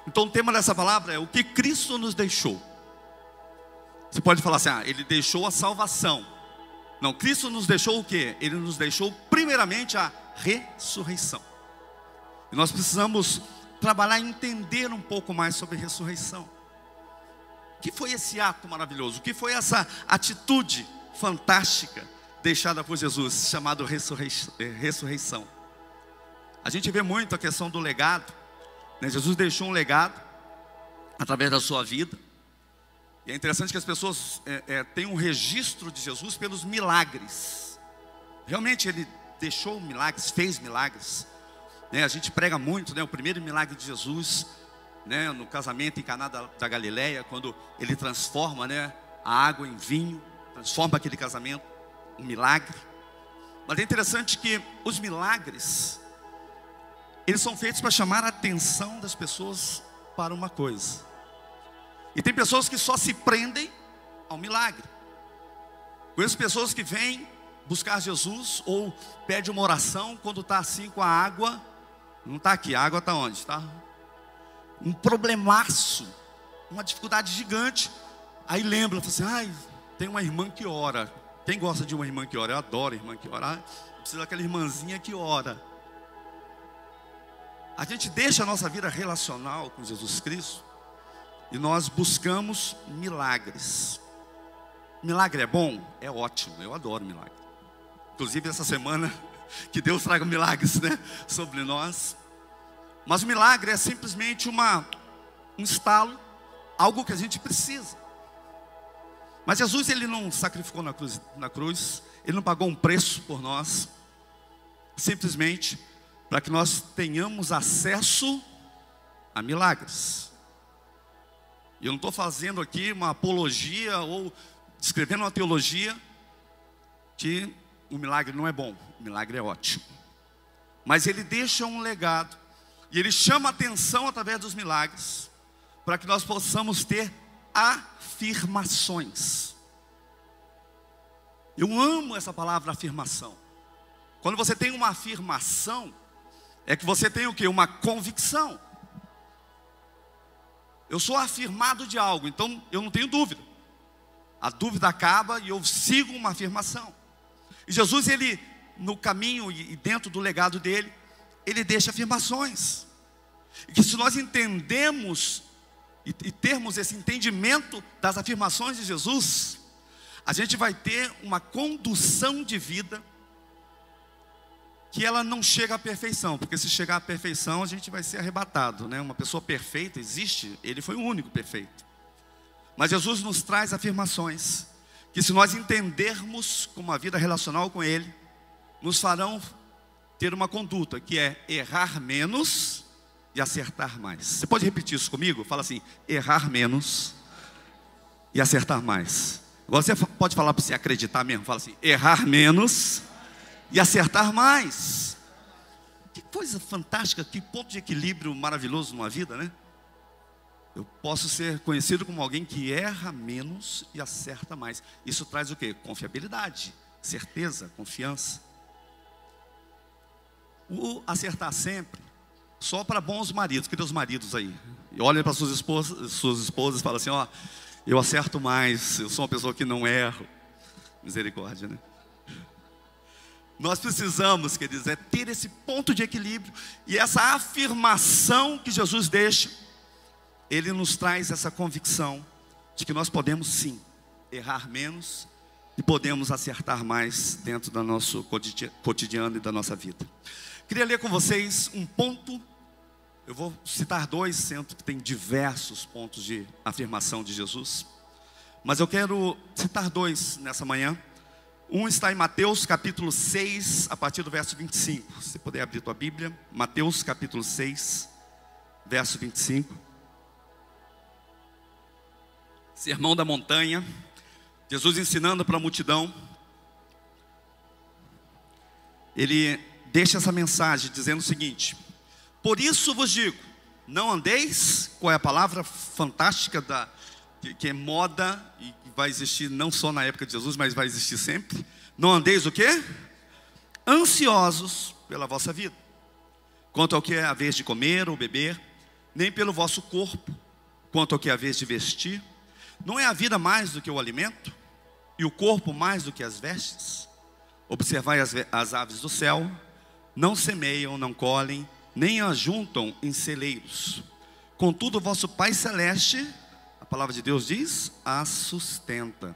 Então o tema dessa palavra é o que Cristo nos deixou. Você pode falar assim, Ele deixou a salvação. Não, Cristo nos deixou o quê? Ele nos deixou primeiramente a ressurreição. E nós precisamos trabalhar e entender um pouco mais sobre ressurreição. O que foi esse ato maravilhoso? O que foi essa atitude fantástica deixada por Jesus, chamado ressurreição? A gente vê muito a questão do legado, né? Jesus deixou um legado através da sua vida. E é interessante que as pessoas têm um registro de Jesus pelos milagres. Realmente ele deixou milagres, fez milagres, né? A gente prega muito, né? O primeiro milagre de Jesus, né? No casamento em Caná da Galileia, quando ele transforma, né? A água em vinho, transforma aquele casamento, um milagre. Mas é interessante que os milagres, eles são feitos para chamar a atenção das pessoas para uma coisa. E tem pessoas que só se prendem ao milagre. Conheço pessoas que vêm buscar Jesus ou pedem uma oração quando está assim com a água. Não está aqui, a água está onde? Está um problemaço, uma dificuldade gigante. Aí lembra, fala assim, tem uma irmã que ora. Quem gosta de uma irmã que ora? Eu adoro irmã que ora. Precisa daquela irmãzinha que ora. A gente deixa a nossa vida relacional com Jesus Cristo e nós buscamos milagres. Milagre é bom? É ótimo, eu adoro milagre. Inclusive essa semana, que Deus traga milagres, né, sobre nós. Mas o milagre é simplesmente um estalo, algo que a gente precisa. Mas Jesus, ele não sacrificou na cruz, ele não pagou um preço por nós, simplesmente para que nós tenhamos acesso a milagres. E eu não estou fazendo aqui uma apologia ou descrevendo uma teologia que o milagre não é bom, o milagre é ótimo. Mas ele deixa um legado e ele chama a atenção através dos milagres para que nós possamos ter afirmações. Eu amo essa palavra afirmação. Quando você tem uma afirmação, é que você tem o quê? Uma convicção. Eu sou afirmado de algo, então eu não tenho dúvida. A dúvida acaba e eu sigo uma afirmação. E Jesus, ele, no caminho e dentro do legado dele, ele deixa afirmações. E que se nós entendemos e termos esse entendimento das afirmações de Jesus, a gente vai ter uma condução de vida que ela não chega à perfeição, porque se chegar à perfeição a gente vai ser arrebatado, né? Uma pessoa perfeita existe, ele foi o único perfeito. Mas Jesus nos traz afirmações que, se nós entendermos com uma vida relacional com ele, nos farão ter uma conduta que é errar menos e acertar mais. Você pode repetir isso comigo? Fala assim, errar menos e acertar mais. Agora você pode falar para você acreditar mesmo, fala assim, errar menos e acertar mais. Que coisa fantástica, que ponto de equilíbrio maravilhoso numa vida, né? Eu posso ser conhecido como alguém que erra menos e acerta mais. Isso traz o quê? Confiabilidade, certeza, confiança. O acertar sempre, só para bons maridos. Cadê os maridos aí? E olhem para suas esposas e falam assim, eu acerto mais, eu sou uma pessoa que não erro. Misericórdia, né? Nós precisamos, quer dizer, ter esse ponto de equilíbrio. E essa afirmação que Jesus deixa, ele nos traz essa convicção de que nós podemos sim errar menos e podemos acertar mais dentro do nosso cotidiano e da nossa vida. Queria ler com vocês um ponto. Eu vou citar dois, sendo que tem diversos pontos de afirmação de Jesus, mas eu quero citar dois nessa manhã. Um está em Mateus capítulo 6, a partir do verso 25. Se você puder abrir a tua Bíblia, Mateus capítulo 6, verso 25. Sermão da montanha, Jesus ensinando para a multidão. Ele deixa essa mensagem dizendo o seguinte: por isso vos digo, não andeis, qual é a palavra fantástica que é moda e que vai existir não só na época de Jesus, mas vai existir sempre. Não andeis o quê? Ansiosos pela vossa vida, quanto ao que é a vez de comer ou beber, nem pelo vosso corpo, quanto ao que haveis de vestir. Não é a vida mais do que o alimento, e o corpo mais do que as vestes? Observai as aves do céu, não semeiam, não colhem, nem ajuntam em celeiros. Contudo, o vosso Pai Celeste, a palavra de Deus diz, as sustenta.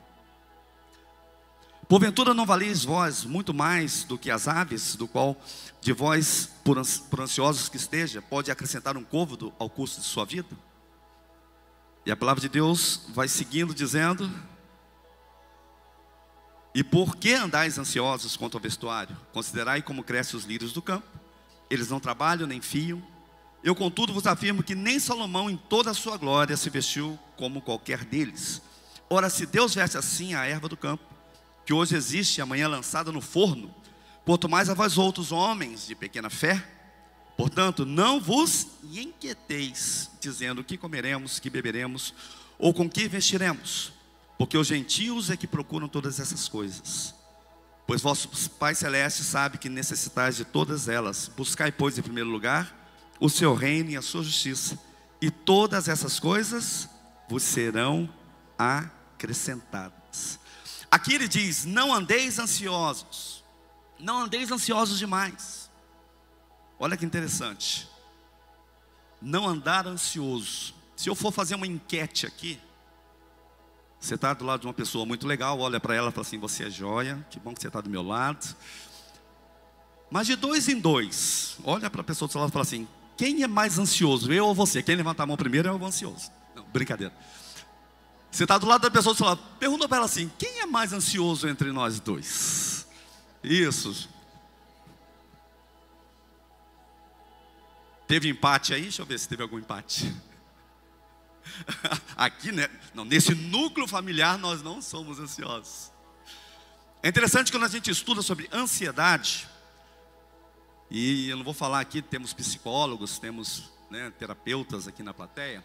Porventura não valeis vós muito mais do que as aves, do qual de vós, por ansiosos que esteja, pode acrescentar um côvado ao custo de sua vida? E a palavra de Deus vai seguindo dizendo: e por que andais ansiosos quanto ao vestuário? Considerai como crescem os lírios do campo, eles não trabalham nem fiam. Eu contudo vos afirmo que nem Salomão em toda a sua glória se vestiu como qualquer deles. Ora, se Deus veste assim a erva do campo, que hoje existe e amanhã lançada no forno, quanto mais a vós outros homens de pequena fé. Portanto, não vos inquieteis, dizendo: que comeremos, que beberemos, ou com que vestiremos? Porque os gentios é que procuram todas essas coisas. Pois vosso Pai Celeste sabe que necessitais de todas elas. Buscai, pois, em primeiro lugar o seu reino e a sua justiça, e todas essas coisas vos serão acrescentadas. Aqui ele diz: não andeis ansiosos. Não andeis ansiosos demais. Olha que interessante. Não andar ansioso. Se eu for fazer uma enquete aqui, você está do lado de uma pessoa muito legal, olha para ela e fala assim: você é joia, que bom que você está do meu lado. Mas de 2 em 2, olha para a pessoa do seu lado e fala assim: quem é mais ansioso, eu ou você? Quem levantar a mão primeiro é o ansioso. Não, brincadeira. Você está do lado da pessoa do seu lado, pergunta para ela assim: quem é mais ansioso entre nós dois? Isso. Teve empate aí? Deixa eu ver se teve algum empate. Aqui, né? Não, nesse núcleo familiar nós não somos ansiosos. É interessante quando a gente estuda sobre ansiedade, e eu não vou falar aqui, temos psicólogos, temos, né, terapeutas aqui na plateia,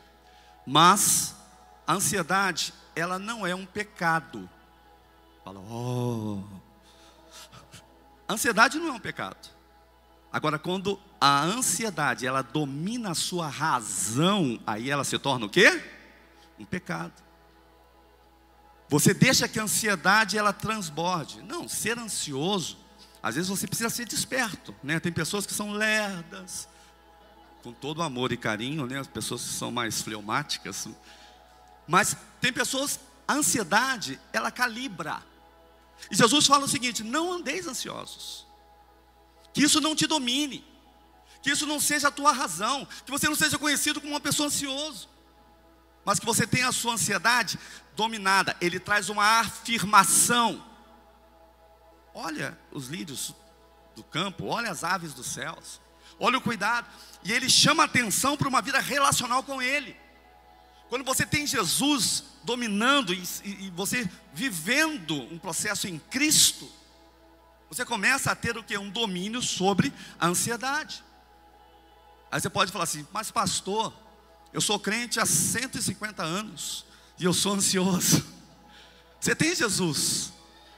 mas a ansiedade, ela não é um pecado. Fala, a ansiedade não é um pecado. Agora, quando a ansiedade, ela domina a sua razão, aí ela se torna o quê? Um pecado. Você deixa que a ansiedade, ela transborde. Não, ser ansioso, às vezes você precisa ser desperto, né? Tem pessoas que são lerdas, com todo amor e carinho, né? As pessoas que são mais fleumáticas. Mas tem pessoas, a ansiedade, ela calibra. E Jesus fala o seguinte: não andeis ansiosos. Que isso não te domine, que isso não seja a tua razão, que você não seja conhecido como uma pessoa ansiosa, mas que você tenha a sua ansiedade dominada. Ele traz uma afirmação. Olha os lírios do campo, olha as aves dos céus, olha o cuidado. E ele chama a atenção para uma vida relacional com ele. Quando você tem Jesus dominando e você vivendo um processo em Cristo, você começa a ter o que? Um domínio sobre a ansiedade. Aí você pode falar assim: mas pastor, eu sou crente há 150 anos e eu sou ansioso. Você tem Jesus,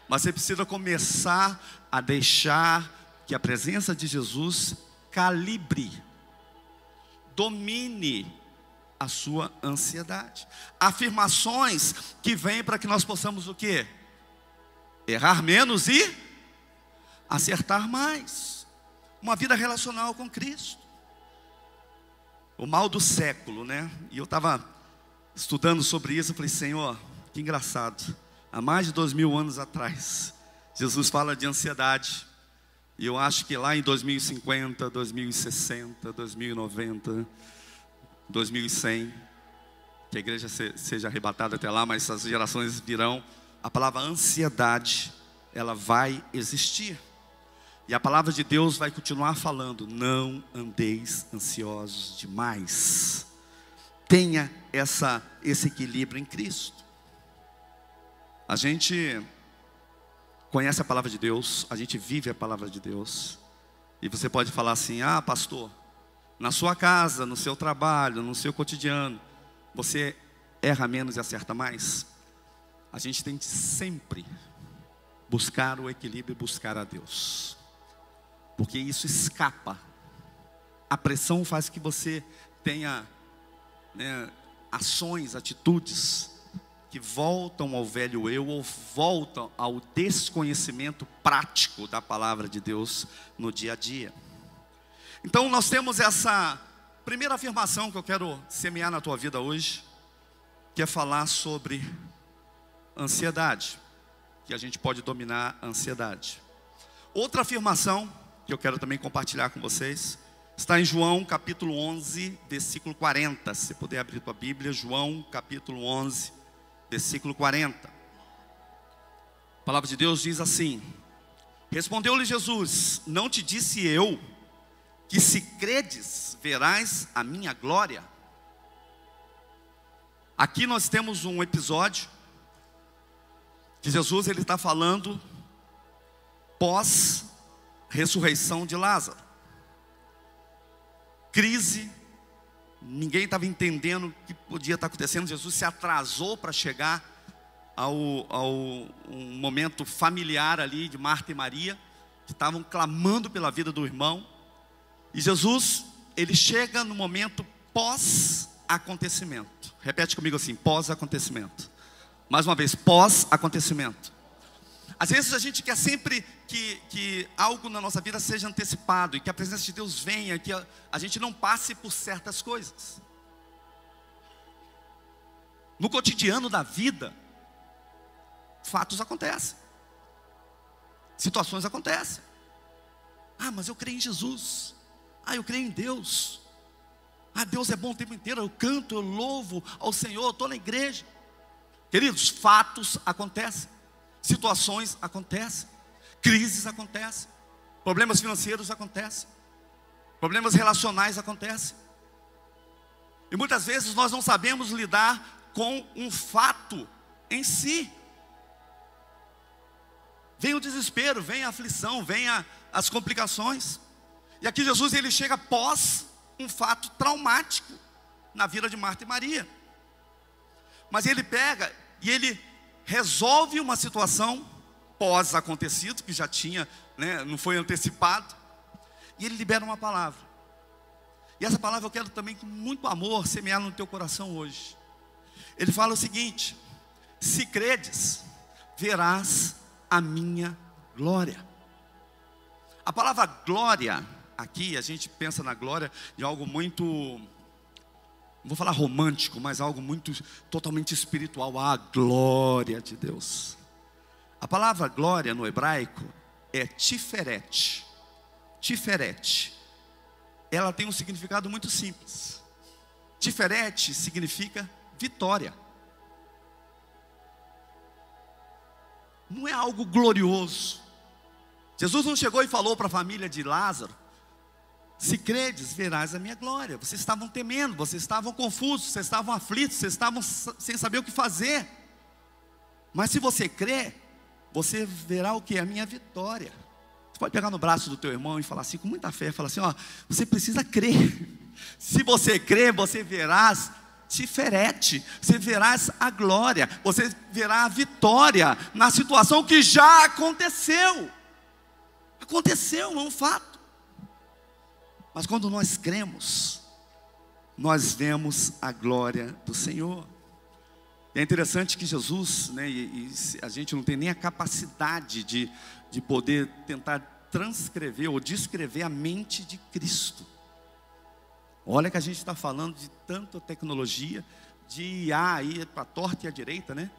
mas você precisa começar a deixar que a presença de Jesus calibre, domine a sua ansiedade. Afirmações que vêm para que nós possamos o quê? Errar menos e acertar mais. Uma vida relacional com Cristo. O mal do século, né? E eu estava estudando sobre isso, eu falei: Senhor, que engraçado. Há mais de 2000 anos atrás, Jesus fala de ansiedade. E eu acho que lá em 2050, 2060, 2090, 2100, que a igreja seja arrebatada até lá, mas as gerações virão, a palavra ansiedade, ela vai existir. E a palavra de Deus vai continuar falando: não andeis ansiosos demais. Tenha esse equilíbrio em Cristo. A gente conhece a palavra de Deus, a gente vive a palavra de Deus. E você pode falar assim: ah, pastor, na sua casa, no seu trabalho, no seu cotidiano, você erra menos e acerta mais. A gente tem que sempre buscar o equilíbrio e buscar a Deus, porque isso escapa. A pressão faz que você tenha né, ações, atitudes que voltam ao velho eu ou voltam ao desconhecimento prático da palavra de Deus no dia a dia. Então nós temos essa primeira afirmação que eu quero semear na tua vida hoje, que é falar sobre ansiedade, que a gente pode dominar a ansiedade. Outra afirmação que eu quero também compartilhar com vocês está em João capítulo 11, versículo 40. Se você puder abrir tua Bíblia, João capítulo 11, versículo 40. A palavra de Deus diz assim: respondeu-lhe Jesus: não te disse eu que se credes verás a minha glória? Aqui nós temos um episódio que Jesus ele está falando pós ressurreição de Lázaro. Crise, ninguém estava entendendo o que podia estar acontecendo. Jesus se atrasou para chegar ao um momento familiar ali de Marta e Maria, que estavam clamando pela vida do irmão. E Jesus, ele chega no momento pós-acontecimento. Repete comigo assim: pós-acontecimento. Mais uma vez, pós-acontecimento. Às vezes a gente quer sempre que algo na nossa vida seja antecipado, e que a presença de Deus venha, que a gente não passe por certas coisas. No cotidiano da vida, fatos acontecem, situações acontecem. Ah, mas eu creio em Jesus. Ah, eu creio em Deus. Ah, Deus é bom o tempo inteiro. Eu canto, eu louvo ao Senhor, eu estou na igreja. Queridos, fatos acontecem, situações acontecem, crises acontecem, problemas financeiros acontecem, problemas relacionais acontecem. E muitas vezes nós não sabemos lidar com um fato em si. Vem o desespero, vem a aflição, vem as complicações. E aqui Jesus ele chega após um fato traumático na vida de Marta e Maria. Mas ele pega e ele resolve uma situação pós-acontecido, que já tinha, né, não foi antecipado. E ele libera uma palavra. E essa palavra eu quero também com muito amor semear no teu coração hoje. Ele fala o seguinte: se credes, verás a minha glória. A palavra glória, aqui a gente pensa na glória de algo muito, não vou falar romântico, mas algo muito totalmente espiritual. A glória de Deus. A palavra glória no hebraico é tiferet. Tiferet. Ela tem um significado muito simples. Tiferet significa vitória. Não é algo glorioso. Jesus não chegou e falou para a família de Lázaro: se credes, verás a minha glória. Vocês estavam temendo, vocês estavam confusos, vocês estavam aflitos, vocês estavam sem saber o que fazer. Mas se você crê, você verá o que? A minha vitória. Você pode pegar no braço do teu irmão e falar assim, com muita fé, falar assim: ó, você precisa crer. Se você crer, você verás tiferet, você verás a glória, você verá a vitória na situação que já aconteceu. Aconteceu, é um fato. Mas quando nós cremos, nós vemos a glória do Senhor. É interessante que Jesus, né, e a gente não tem nem a capacidade de poder tentar transcrever ou descrever a mente de Cristo. Olha que a gente está falando de tanta tecnologia, de IA aí para a torta e a direita, né?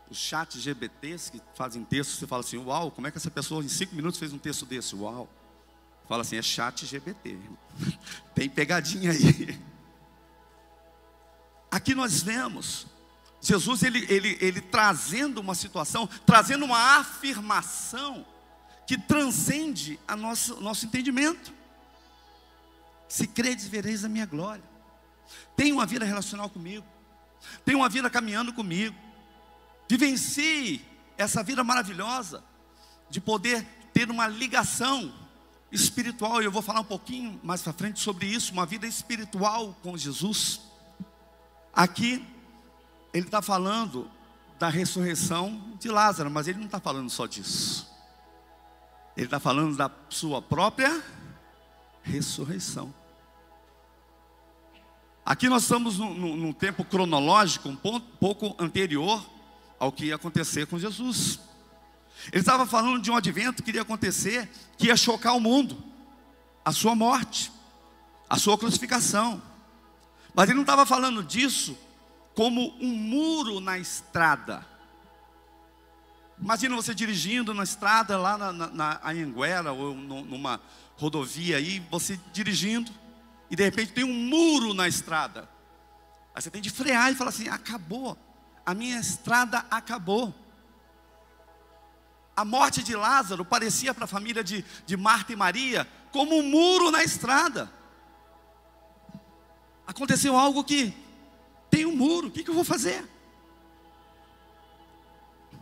Os chats GBTs que fazem texto, você fala assim: uau, como é que essa pessoa em 5 minutos fez um texto desse? Uau. Fala assim: é chat GBT. Tem pegadinha aí. Aqui nós vemos Jesus ele trazendo uma situação, trazendo uma afirmação que transcende a nosso entendimento. Se credes, vereis a minha glória. Tem uma vida relacional comigo, tem uma vida caminhando comigo. Vivencie essa vida maravilhosa de poder ter uma ligação espiritual. E eu vou falar um pouquinho mais para frente sobre isso, uma vida espiritual com Jesus. Aqui ele está falando da ressurreição de Lázaro, mas ele não está falando só disso. Ele está falando da sua própria ressurreição. Aqui nós estamos num tempo cronológico um pouco anterior ao que ia acontecer com Jesus. Ele estava falando de um advento que iria acontecer, que ia chocar o mundo, a sua morte, a sua crucificação. Mas ele não estava falando disso como um muro na estrada. Imagina você dirigindo na estrada lá na Anhanguera ou numa rodovia aí, você dirigindo e de repente tem um muro na estrada. Aí você tem de frear e falar assim: acabou, a minha estrada acabou. A morte de Lázaro parecia para a família de Marta e Maria como um muro na estrada. Aconteceu algo que tem um muro, o que eu vou fazer?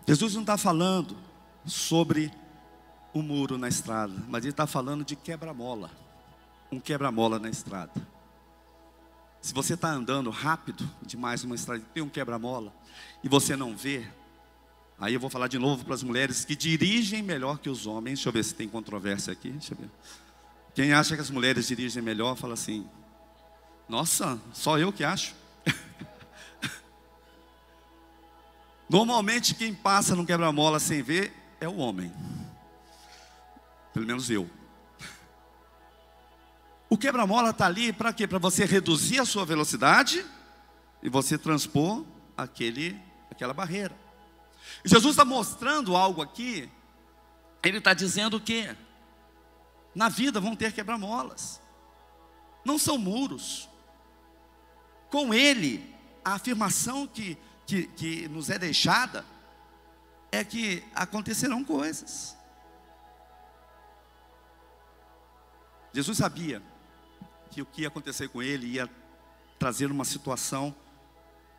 Jesus não está falando sobre o muro na estrada, mas ele está falando de quebra-mola. Um quebra-mola na estrada. Se você está andando rápido demais numa estrada e tem um quebra-mola e você não vê, aí eu vou falar de novo para as mulheres que dirigem melhor que os homens. Deixa eu ver se tem controvérsia aqui. Deixa eu ver. Quem acha que as mulheres dirigem melhor, fala assim: nossa, só eu que acho. Normalmente quem passa no quebra-mola sem ver é o homem. Pelo menos eu. O quebra-mola está ali para quê? Para você reduzir a sua velocidade e você transpor aquela barreira. E Jesus está mostrando algo aqui. Ele está dizendo que na vida vão ter quebra-molas. Não são muros. Com ele, a afirmação que nos é deixada é que acontecerão coisas. Jesus sabia que o que ia acontecer com ele ia trazer uma situação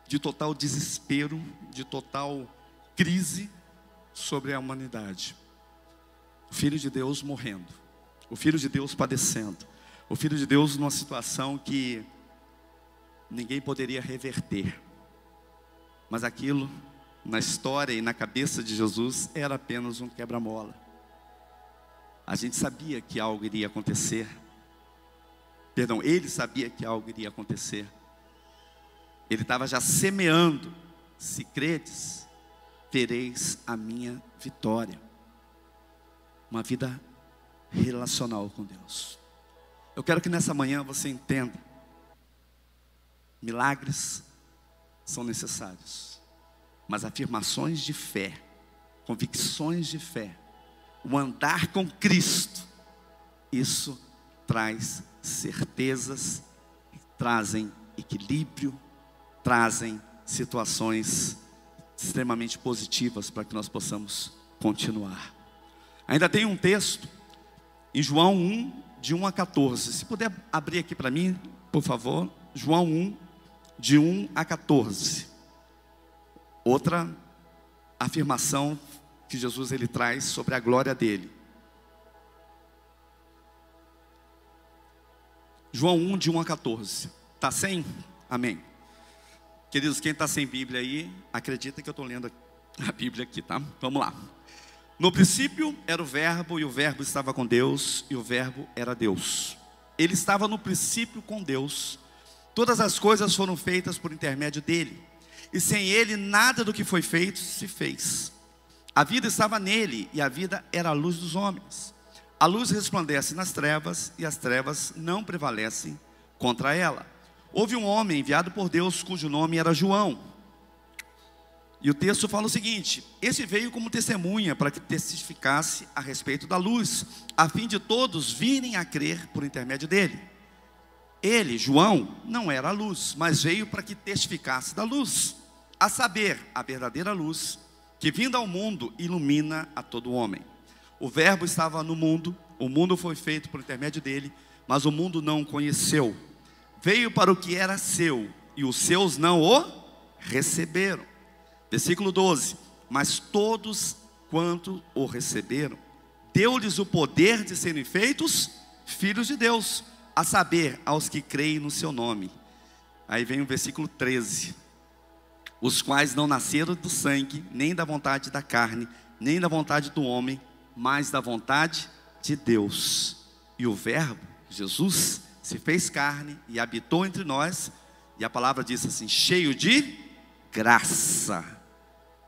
de total desespero, de total crise sobre a humanidade. O Filho de Deus morrendo, o Filho de Deus padecendo, o Filho de Deus numa situação que ninguém poderia reverter. Mas aquilo, na história e na cabeça de Jesus, era apenas um quebra-mola. A gente sabia que algo iria acontecer. Perdão, ele sabia que algo iria acontecer. Ele estava já semeando: se credes, vereis a minha vitória. Uma vida relacional com Deus. Eu quero que nessa manhã você entenda: milagres são necessários, mas afirmações de fé, convicções de fé, o andar com Cristo, isso traz certezas, trazem equilíbrio, trazem situações extremamente positivas para que nós possamos continuar. Ainda tem um texto em João 1, de 1 a 14. Se puder abrir aqui para mim, por favor. João 1, de 1 a 14. Outra afirmação que Jesus ele traz sobre a glória dele. João 1, de 1 a 14. Está sem? Amém. Queridos, quem está sem Bíblia aí, acredita que eu estou lendo a Bíblia aqui, tá? Vamos lá. No princípio era o verbo, e o verbo estava com Deus, e o verbo era Deus. Ele estava no princípio com Deus. Todas as coisas foram feitas por intermédio dele, e sem ele nada do que foi feito se fez. A vida estava nele, e a vida era a luz dos homens. A luz resplandece nas trevas, e as trevas não prevalecem contra ela. Houve um homem enviado por Deus, cujo nome era João. E o texto fala o seguinte: esse veio como testemunha para que testificasse a respeito da luz, a fim de todos virem a crer por intermédio dele. Ele, João, não era a luz, mas veio para que testificasse da luz, a saber, a verdadeira luz, que vindo ao mundo ilumina a todo homem. O verbo estava no mundo, o mundo foi feito por intermédio dele, mas o mundo não o conheceu. Veio para o que era seu, e os seus não o receberam. Versículo 12: mas todos quanto o receberam, deu-lhes o poder de serem feitos filhos de Deus, a saber, aos que creem no seu nome. Aí vem o versículo 13: os quais não nasceram do sangue, nem da vontade da carne, nem da vontade do homem, mas da vontade de Deus. E o verbo, Jesus, se fez carne e habitou entre nós, E a palavra diz assim: cheio de graça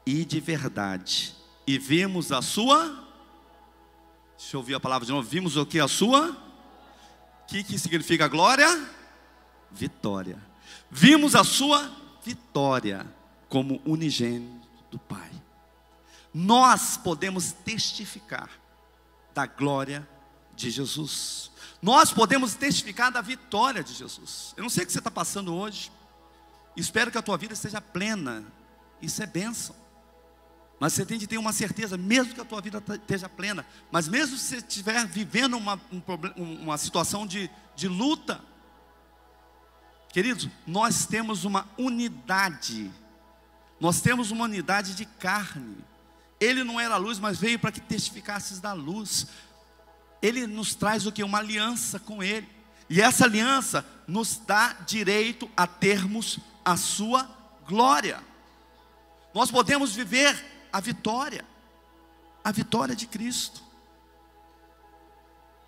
e de verdade. E vimos a sua... Deixa eu ouvir a palavra de novo. Vimos o que? A sua... O que significa glória? Vitória. Vimos a sua vitória como unigênito do Pai. Nós podemos testificar da glória de Jesus. Nós podemos testificar da vitória de Jesus. Eu não sei o que você está passando hoje. Espero que a tua vida esteja plena. Isso é bênção. Mas você tem de ter uma certeza, mesmo que a tua vida esteja plena, mas mesmo se você estiver vivendo uma situação de luta, queridos, nós temos uma unidade. Nós temos uma unidade de carne. Ele não era a luz, mas veio para que testificasses da luz. Ele nos traz o que? Uma aliança com Ele. E essa aliança nos dá direito a termos a sua glória. Nós podemos viver a vitória de Cristo.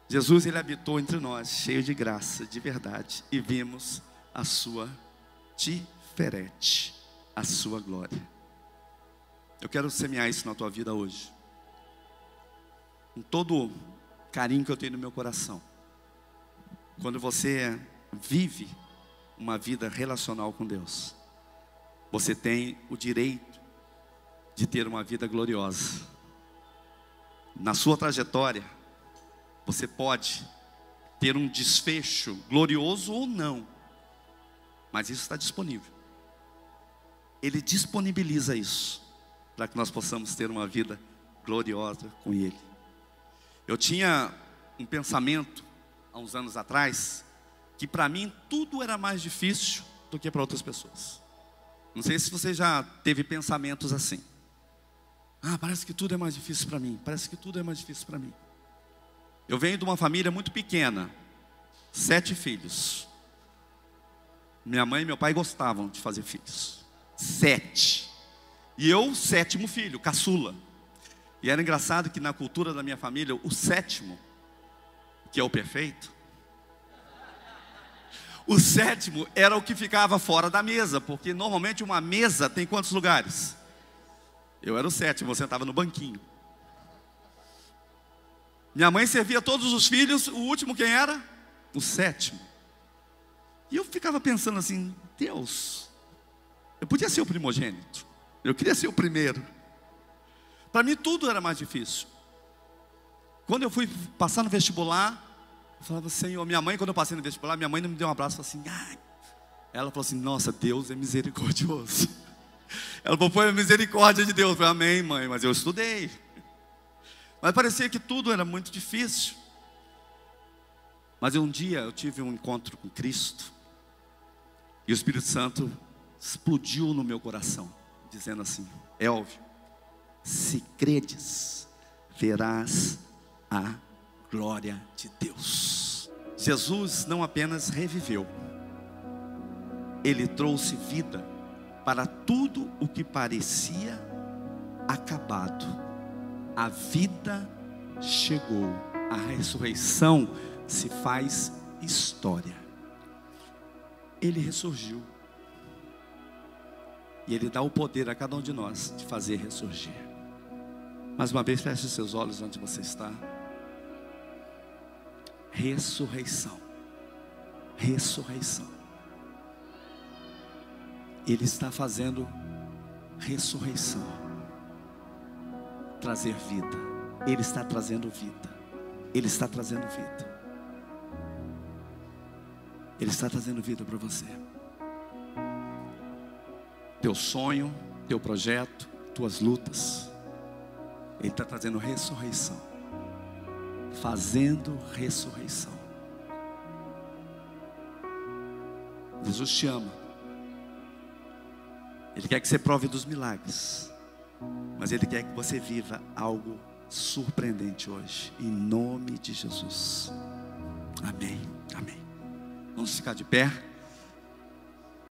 Jesus, Ele habitou entre nós, cheio de graça, de verdade, e vimos a sua diferente, a sua glória. Eu quero semear isso na tua vida hoje, com todo o carinho que eu tenho no meu coração. Quando você vive uma vida relacional com Deus, você tem o direito de ter uma vida gloriosa. Na sua trajetória, você pode ter um desfecho glorioso ou não, mas isso está disponível. Ele disponibiliza isso para que nós possamos ter uma vida gloriosa com Ele. Eu tinha um pensamento há uns anos atrás que para mim tudo era mais difícil do que para outras pessoas. Não sei se você já teve pensamentos assim. Parece que tudo é mais difícil para mim. Parece que tudo é mais difícil para mim. Eu venho de uma família muito pequena, 7 filhos. Minha mãe e meu pai gostavam de fazer filhos, 7. E eu, 7º filho, caçula. E era engraçado que na cultura da minha família, o 7º, que é o perfeito, o 7º era o que ficava fora da mesa, porque normalmente uma mesa tem quantos lugares? Eu era o 7º, eu sentava no banquinho. Minha mãe servia todos os filhos, o último quem era? O 7º. E eu ficava pensando assim, Deus, eu podia ser o primogênito, eu queria ser o primeiro. Para mim tudo era mais difícil. Quando eu fui passar no vestibular, eu falava, Senhor, minha mãe, quando eu passei no vestibular, minha mãe não me deu um abraço, falou assim, ai. Ela falou assim, nossa, Deus é misericordioso. Ela falou, foi a misericórdia de Deus. Eu falei, amém, mãe, mas eu estudei. Mas parecia que tudo era muito difícil. Mas um dia eu tive um encontro com Cristo, e o Espírito Santo explodiu no meu coração, dizendo assim, Elvio, se credes, verás a glória de Deus. Jesus não apenas reviveu, Ele trouxe vida para tudo o que parecia acabado. A vida chegou, a ressurreição se faz história. Ele ressurgiu, e Ele dá o poder a cada um de nós de fazer ressurgir. Mais uma vez, feche os seus olhos onde você está. Ressurreição. Ressurreição. Ele está fazendo ressurreição. Trazer vida. Ele está trazendo vida. Ele está trazendo vida. Ele está trazendo vida para você. Teu sonho, teu projeto, tuas lutas. Ele está trazendo ressurreição. Fazendo ressurreição. Jesus te ama. Ele quer que você prove dos milagres, mas Ele quer que você viva algo surpreendente hoje, em nome de Jesus. Amém, amém. Vamos ficar de pé.